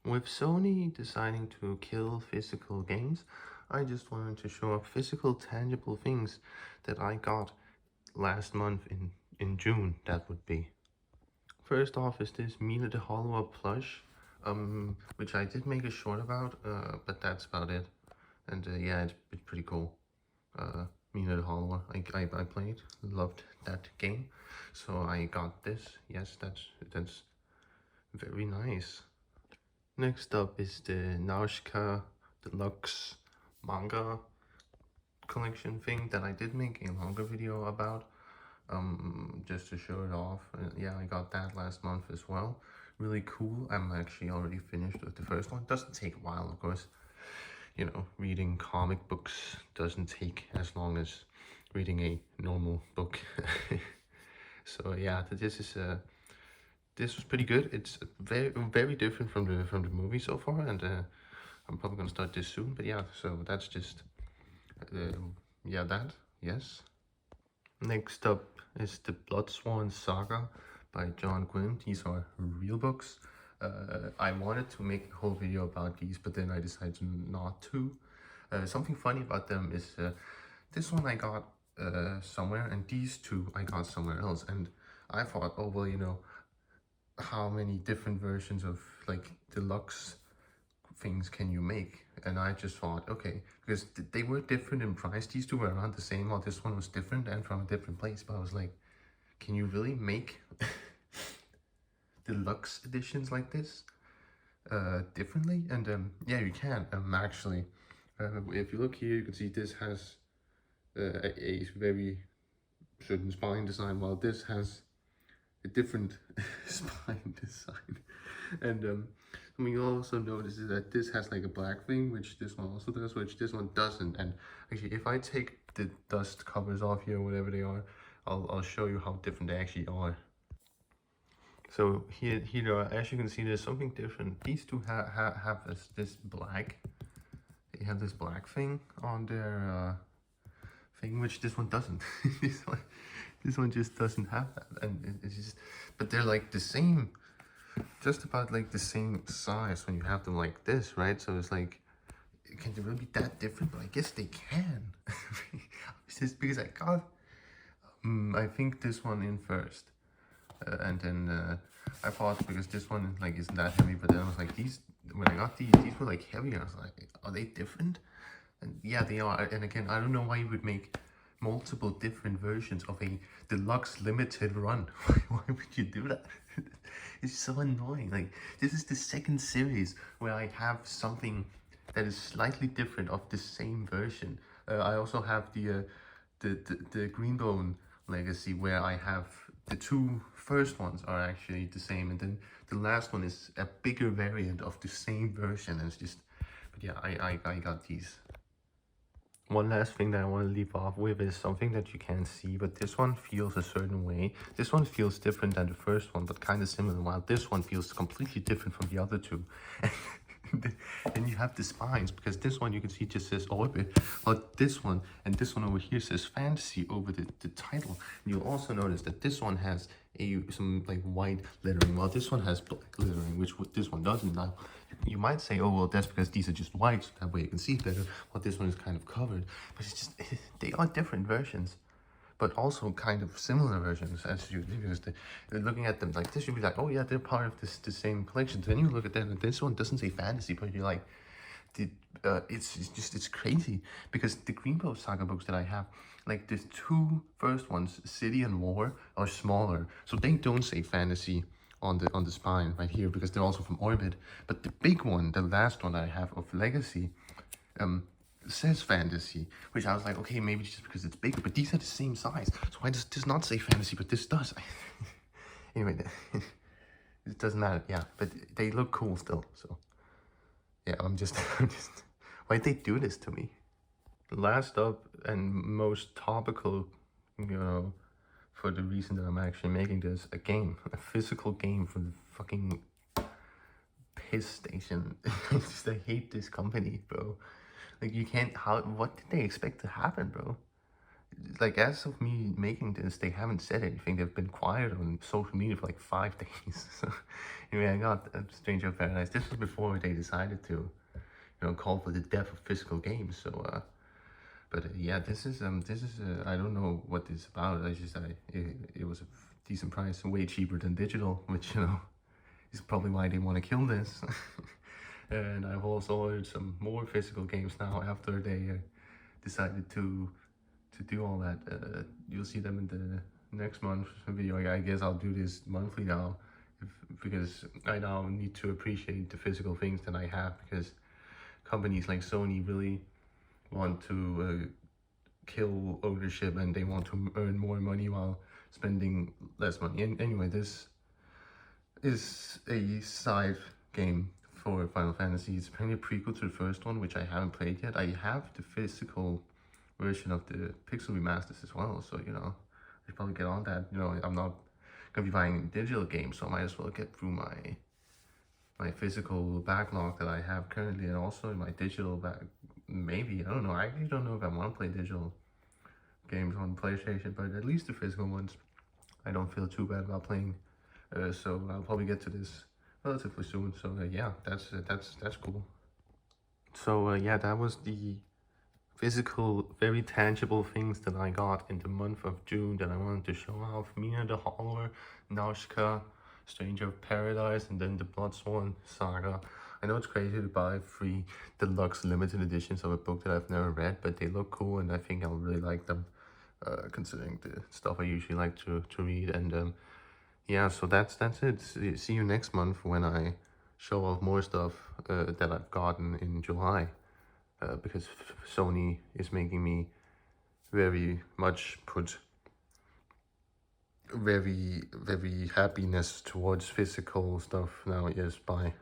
With Sony deciding to kill physical games, I just wanted to show up physical, tangible things that I got last month in June, that would be. First off is this Mina the Hollower plush, which I did make a short about, but that's about it. And yeah, it's pretty cool. Mina the Hollower, I played, loved that game, so I got this. Yes, that's very nice. Next up is the Nausicaa Deluxe manga collection thing that I did make a longer video about, just to show it off. Yeah, I got that last month as well. Really cool. I'm actually already finished with the first one. Doesn't take a while, of course. You know, reading comic books doesn't take as long as reading a normal book. So yeah, this was pretty good. It's very different from the movie so far, and I'm probably gonna start this soon. But yeah, so that's just yeah, that, yes. Next up is the Bloodsworn Saga by John Gwynne. These are real books. I wanted to make a whole video about these, but then I decided not to. Something funny about them is this one I got somewhere, and these two I got somewhere else. And I thought, oh well, you know, how many different versions of like deluxe things can you make? And I just thought, okay, because they were different in price. These two were around the same, while this one was different and from a different place. But I was like, can you really make deluxe editions like this differently? And yeah, you can. Actually, if you look here, you can see this has a very certain spine design, while this has a different spine design. And something you'll also notice is that this has like a black thing, which this one also does, which this one doesn't. And actually, if I take the dust covers off here, whatever they are, I'll show you how different they actually are. So here as you can see, there's something different. These two have this black. They have this black thing on their thing, which this one doesn't. this one just doesn't have that, and it's just. But they're like the same, just about like the same size when you have them like this, right? So it's like, can they really be that different? But I guess they can. It's just because I got, I think this one in first, and then I thought because this one like isn't that heavy, but then I was like, these, when I got these were like heavier. I was like, are they different? And yeah, they are. And again, I don't know why you would make multiple different versions of a deluxe limited run. Why would you do that? It's so annoying. Like, this is the second series where I have something that is slightly different of the same version. I also have the Greenbone Legacy, where I have the two first ones are actually the same, and then the last one is a bigger variant of the same version. And it's just, but yeah, I got these. One last thing that I want to leave off with is something that you can't see, but this one feels a certain way. This one feels different than the first one, but kind of similar, while this one feels completely different from the other two. Then you have the spines, because this one you can see just says orbit, but this one and this one over here says fantasy over the title. And you'll also notice that this one has some like white lettering, while this one has black lettering, which this one doesn't. Now you might say, oh well, that's because these are just white, so that way you can see it better, while this one is kind of covered. But it's just, they are different versions, but also kind of similar versions, as you, because looking at them like this, you'd be like, oh yeah, they're part of the same collection. Then you look at them and this one doesn't say fantasy, but you're like, it's crazy, because the Greenbow Saga books that I have, like the two first ones, City and War, are smaller, so they don't say fantasy on the spine right here, because they're also from Orbit. But the big one, the last one that I have of Legacy, says fantasy, which I was like, okay, maybe just because it's bigger, but these are the same size, so why does this not say fantasy but this does? Anyway, it doesn't matter. Yeah, but they look cool still, so yeah, I'm just why'd they do this to me? Last up and most topical, you know, for the reason that I'm actually making this, a physical game for the fucking piss station. I hate this company, bro. Like, you can't, what did they expect to happen, bro? like as of me making this, they haven't said anything. They've been quiet on social media for like 5 days. So anyway, I got Stranger of Paradise. This was before they decided to, call for the death of physical games. So but yeah, this is I don't know what this is about. I just it was a decent price, way cheaper than digital, which is probably why they want to kill this. And I've also ordered some more physical games now after they decided to do all that. You'll see them in the next month's video. I guess I'll do this monthly now, because I now need to appreciate the physical things that I have, because companies like Sony really want to kill ownership, and they want to earn more money while spending less money. And anyway, this is a side game for Final Fantasy. It's apparently a prequel to the first one, which I haven't played yet. I have the physical version of the Pixel remasters as well, so I should probably get on that. I'm not gonna be buying digital games, so I might as well get through my physical backlog that I have currently, and also my digital back. Maybe, I don't know. I actually don't know if I want to play digital games on PlayStation, but at least the physical ones, I don't feel too bad about playing. So I'll probably get to this relatively soon. So yeah, that's cool. So yeah, that was the physical, very tangible things that I got in the month of June that I wanted to show off. Mina the Holler, Nausicaä, Stranger of Paradise, and then the Bloodsworn Saga. I know it's crazy to buy 3 deluxe limited editions of a book that I've never read, but they look cool, and I think I'll really like them, considering the stuff I usually like to read. And yeah, so that's it. See you next month when I show off more stuff that I've gotten in July. Because Sony is making me very much put very happiness towards physical stuff now. Yes, bye.